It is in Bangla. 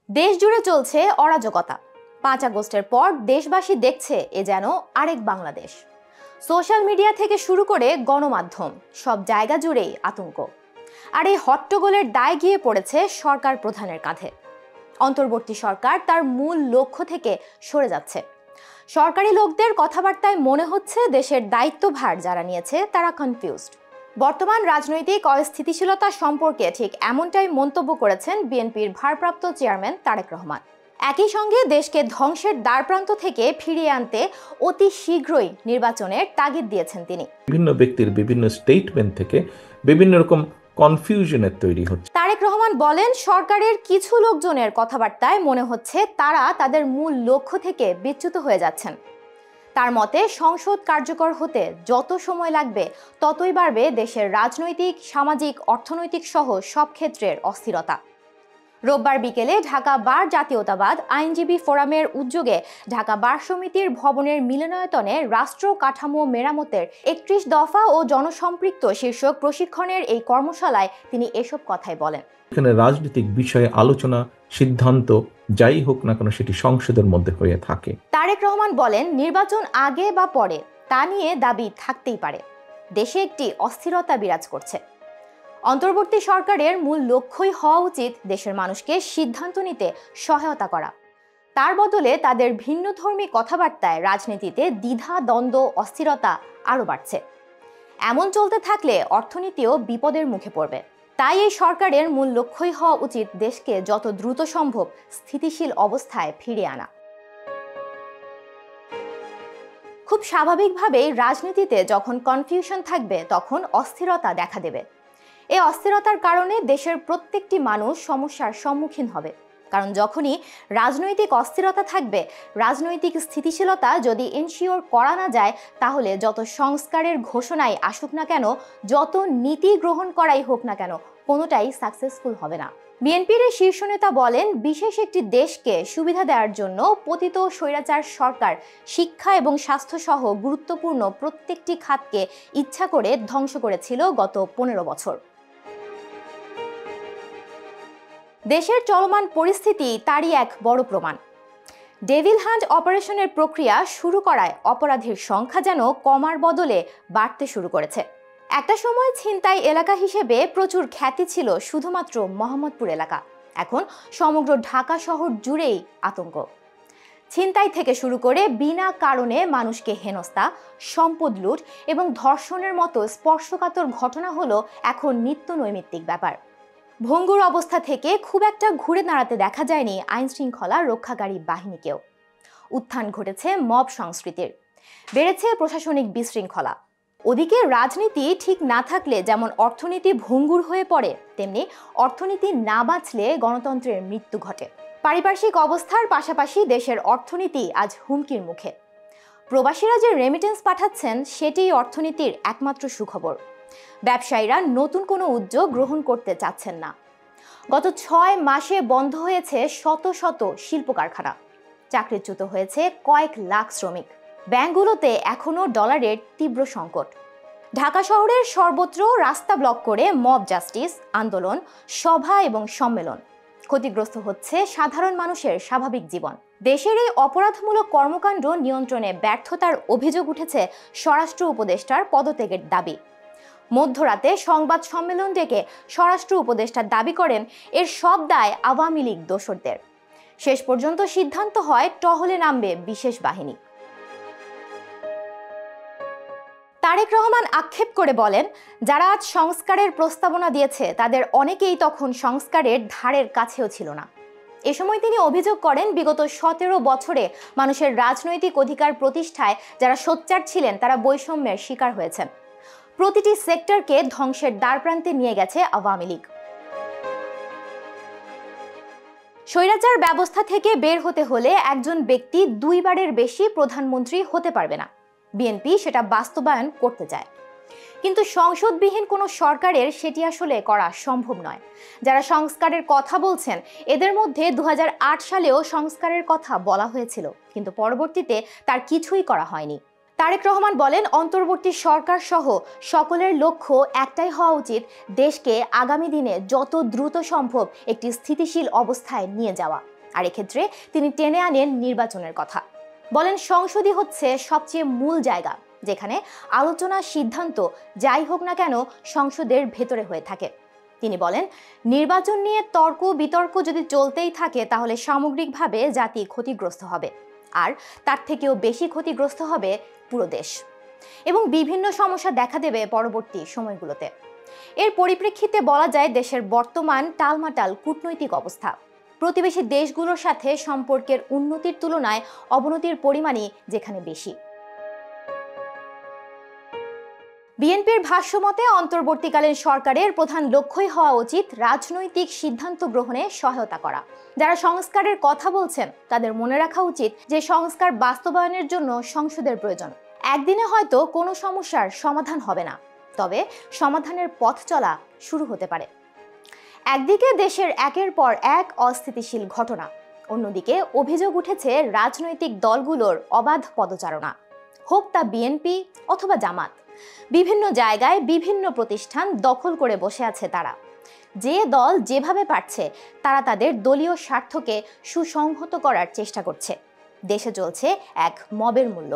দেশ জুড়ে চলছে অরাজকতা। ৫ আগস্টের পর দেশবাসী দেখছে এ যেন আরেক বাংলাদেশ। সোশ্যাল মিডিয়া থেকে শুরু করে গণমাধ্যম সব জায়গা জুড়েই আতঙ্ক। আর এই হট্টগোলের দায় গিয়ে পড়েছে সরকার প্রধানের কাঁধে। অন্তর্বর্তী সরকার তার মূল লক্ষ্য থেকে সরে যাচ্ছে। সরকারি লোকদের কথাবার্তায় মনে হচ্ছে দেশের দায়িত্বভার যারা নিয়েছে তারা কনফিউজড। বর্তমান রাজনৈতিক অস্থিতিশীলতা সম্পর্কে ঠিক এমনটাই মন্তব্য করেছেন বিএনপির ভারপ্রাপ্ত চেয়ারম্যান তারেক রহমান। একই সঙ্গে দেশকে ধ্বংসের দ্বারপ্রান্ত থেকে ফিরিয়ে আনতে অতি শীঘ্রই নির্বাচনের তাগিদ দিয়েছেন তিনি। বিভিন্ন ব্যক্তির বিভিন্ন স্টেটমেন্ট থেকে বিভিন্ন রকম কনফিউশনের তৈরি হচ্ছে। তারেক রহমান বলেন, সরকারের কিছু লোকজনের কথাবার্তায় মনে হচ্ছে তারা তাদের মূল লক্ষ্য থেকে বিচ্যুত হয়ে যাচ্ছেন। তার মতে সংসদ কার্যকর হতে যত সময় লাগবে ততই বাড়বে দেশের রাজনৈতিক, সামাজিক, অর্থনৈতিক সহ সব ক্ষেত্রের অস্থিরতা। রোববার বিকেলে ঢাকা বার জাতীয়তাবাদ আইনজীবী ফোরামের উদ্যোগে ঢাকা বার সমিতির ভবনের মিলনায়তনে রাষ্ট্র কাঠামো মেরামতের ৩১ দফা ও জনসম্পৃক্ত শীর্ষক প্রশিক্ষণের এই কর্মশালায় তিনি এসব কথাই বলেন। এখানে রাজনৈতিক বিষয়ে আলোচনা, সিদ্ধান্ত যাই হোক না কেন সেটি সংসদের মধ্যে হয়ে থাকে। তারেক রহমান বলেন, নির্বাচন আগে বা পরে তা নিয়ে দাবি থাকতেই পারে। দেশে একটি অস্থিরতা বিরাজ করছে। অন্তর্বর্তী সরকারের মূল লক্ষ্যই হওয়া উচিত দেশের মানুষকে সিদ্ধান্ত নিতে সহায়তা করা। তার বদলে তাদের ভিন্নধর্মী কথাবার্তায় রাজনীতিতে দ্বিধা, দ্বন্দ্ব, অস্থিরতা আরও বাড়ছে। এমন চলতে থাকলে অর্থনীতিও বিপদের মুখে পড়বে। তাই এই সরকারের মূল লক্ষ্যই হওয়া উচিত দেশকে যত দ্রুত সম্ভব স্থিতিশীল অবস্থায় ফিরিয়ে আনা। খুব স্বাভাবিকভাবেই রাজনীতিতে যখন কনফিউশন থাকবে তখন অস্থিরতা দেখা দেবে। এই অস্থিরতার কারণে দেশের প্রত্যেকটি মানুষ সমস্যার সম্মুখীন হবে। কারণ যখনই রাজনৈতিক অস্থিরতা থাকবে, রাজনৈতিক স্থিতিশীলতা যদি এনশিওর করা না যায়, তাহলে যত সংস্কারের ঘোষণাই আসুক না কেন, যত নীতি গ্রহণ করাই হোক না কেন, কোনোটাই সাকসেসফুল হবে না। বিএনপির শীর্ষ নেতা বলেন, বিশেষ একটি দেশকে সুবিধা দেওয়ার জন্য পতিত স্বৈরাচার সরকার শিক্ষা এবং স্বাস্থ্য সহ গুরুত্বপূর্ণ প্রত্যেকটি খাতকে ইচ্ছা করে ধ্বংস করেছিল গত ১৫ বছর। দেশের চলমান পরিস্থিতি তারই এক বড় প্রমাণ। ডেভিল হান্ট অপারেশনের প্রক্রিয়া শুরু করায় অপরাধীর সংখ্যা যেন কমার বদলে বাড়তে শুরু করেছে। একটা সময় ছিনতাই এলাকা হিসেবে প্রচুর খ্যাতি ছিল শুধুমাত্র মোহাম্মদপুর এলাকা। এখন সমগ্র ঢাকা শহর জুড়েই আতঙ্ক। ছিনতাই থেকে শুরু করে বিনা কারণে মানুষকে হেনস্থা, সম্পদ লুট এবং ধর্ষণের মতো স্পর্শকাতর ঘটনা হলো এখন নিত্য নৈমিত্তিক ব্যাপার। ভঙ্গুর অবস্থা থেকে খুব একটা ঘুরে দাঁড়াতে দেখা যায়নি আইন শৃঙ্খলা রক্ষাকারী বাহিনীকেও। উত্থান ঘটেছে মব সংস্কৃতির, বেড়েছে প্রশাসনিক বিশৃঙ্খলা। ওদিকে রাজনীতি ঠিক না থাকলে যেমন অর্থনীতি ভঙ্গুর হয়ে পড়ে, তেমনি অর্থনীতি না বাঁচলে গণতন্ত্রের মৃত্যু ঘটে। পারিপার্শ্বিক অবস্থার পাশাপাশি দেশের অর্থনীতি আজ হুমকির মুখে। প্রবাসীরা যে রেমিটেন্স পাঠাচ্ছেন সেটিই অর্থনীতির একমাত্র সুখবর। ব্যবসায়ীরা নতুন কোনো উদ্যোগ গ্রহণ করতে চাচ্ছেন না। গত ৬ মাসে বন্ধ হয়েছে শত শত শিল্প কারখানা, চাকরিচ্যুত হয়েছে কয়েক লাখ শ্রমিক। ব্যাংকগুলোতে এখনও ডলারের তীব্র সংকট। ঢাকা শহরের সর্বত্র রাস্তা ব্লক করে মব জাস্টিস আন্দোলন, সভা এবং সম্মেলন। ক্ষতিগ্রস্ত হচ্ছে সাধারণ মানুষের স্বাভাবিক জীবন। দেশের এই অপরাধমূলক কর্মকাণ্ড নিয়ন্ত্রণে ব্যর্থতার অভিযোগ উঠেছে স্বরাষ্ট্র উপদেষ্টার পদত্যাগের দাবি। মধ্যরাতে সংবাদ সম্মেলন ডেকে স্বরাষ্ট্র উপদেষ্টা দাবি করেন এর সব দায় আওয়ামী লীগ দোসরদের। শেষ পর্যন্ত সিদ্ধান্ত হয় টহলে নামবে বিশেষ বাহিনী। তারেক রহমান আক্ষেপ করে বলেন, যারা আজ সংস্কারের প্রস্তাবনা দিয়েছে তাদের অনেকেই তখন সংস্কারের ধারের কাছেও ছিল না। এ সময় তিনি অভিযোগ করেন, বিগত ১৭ বছরে মানুষের রাজনৈতিক অধিকার প্রতিষ্ঠায় যারা সোচ্চার ছিলেন তারা বৈষম্যের শিকার হয়েছেন। প্রতিটি সেক্টরকে ধ্বংসের দ্বারপ্রান্তে নিয়ে গেছে আওয়ামী লীগ। স্বৈরাচার ব্যবস্থা থেকে বের হতে হলে একজন ব্যক্তি ২ বারের বেশি প্রধানমন্ত্রী হতে পারবে না। বিএনপি সেটা বাস্তবায়ন করতে চায়, কিন্তু সংসদবিহীন কোনো সরকারের সেটি আসলে করা সম্ভব নয়। যারা সংস্কারের কথা বলছেন এদের মধ্যে ২০০৮ সালেও সংস্কারের কথা বলা হয়েছিল, কিন্তু পরবর্তীতে তার কিছুই করা হয়নি। তারেক রহমান বলেন, অন্তর্বর্তী সরকার সহ সকলের লক্ষ্য একটাই হওয়া উচিত, দেশকে আগামী দিনে যত দ্রুত সম্ভব একটি স্থিতিশীল অবস্থায় নিয়ে যাওয়া। আর এক্ষেত্রে তিনি টেনে আনেন নির্বাচনের কথা। বলেন সংসদই হচ্ছে সবচেয়ে মূল জায়গা, যেখানে আলোচনা সিদ্ধান্ত যাই হোক না কেন সংসদের ভেতরে হয়ে থাকে। তিনি বলেন নির্বাচন নিয়ে তর্ক বিতর্ক যদি চলতেই থাকে তাহলে সামগ্রিকভাবে জাতি ক্ষতিগ্রস্ত হবে, আর তার থেকেও বেশি ক্ষতিগ্রস্ত হবে পুরো দেশ, এবং বিভিন্ন সমস্যা দেখা দেবে পরবর্তী সময়গুলোতে। এর পরিপ্রেক্ষিতে বলা যায় দেশের বর্তমান টালমাটাল কূটনৈতিক অবস্থা প্রতিবেশী দেশগুলোর সাথে সম্পর্কের উন্নতির তুলনায় অবনতির পরিমাণই যেখানে বেশি। বিএনপির ভাষ্যমতে অন্তর্বর্তীকালীন সরকারের প্রধান লক্ষ্যই হওয়া উচিত রাজনৈতিক সিদ্ধান্ত গ্রহণে সহায়তা করা। যারা সংস্কারের কথা বলছেন তাদের মনে রাখা উচিত যে সংস্কার বাস্তবায়নের জন্য সংসদের প্রয়োজন। একদিনে হয়তো কোনো সমস্যার সমাধান হবে না, তবে সমাধানের পথ চলা শুরু হতে পারে। একদিকে দেশের একের পর এক অস্থিতিশীল ঘটনা, অন্যদিকে অভিযোগ উঠেছে রাজনৈতিক দলগুলোর অবাধ পদচারণা, হোক তা বিএনপি অথবা জামাত। বিভিন্ন জায়গায় বিভিন্ন প্রতিষ্ঠান দখল করে বসে আছে তারা। যে দল যেভাবে পারছে তারা তাদের দলীয় স্বার্থকে সুসংহত করার চেষ্টা করছে। দেশে চলছে এক মবের মূল্য।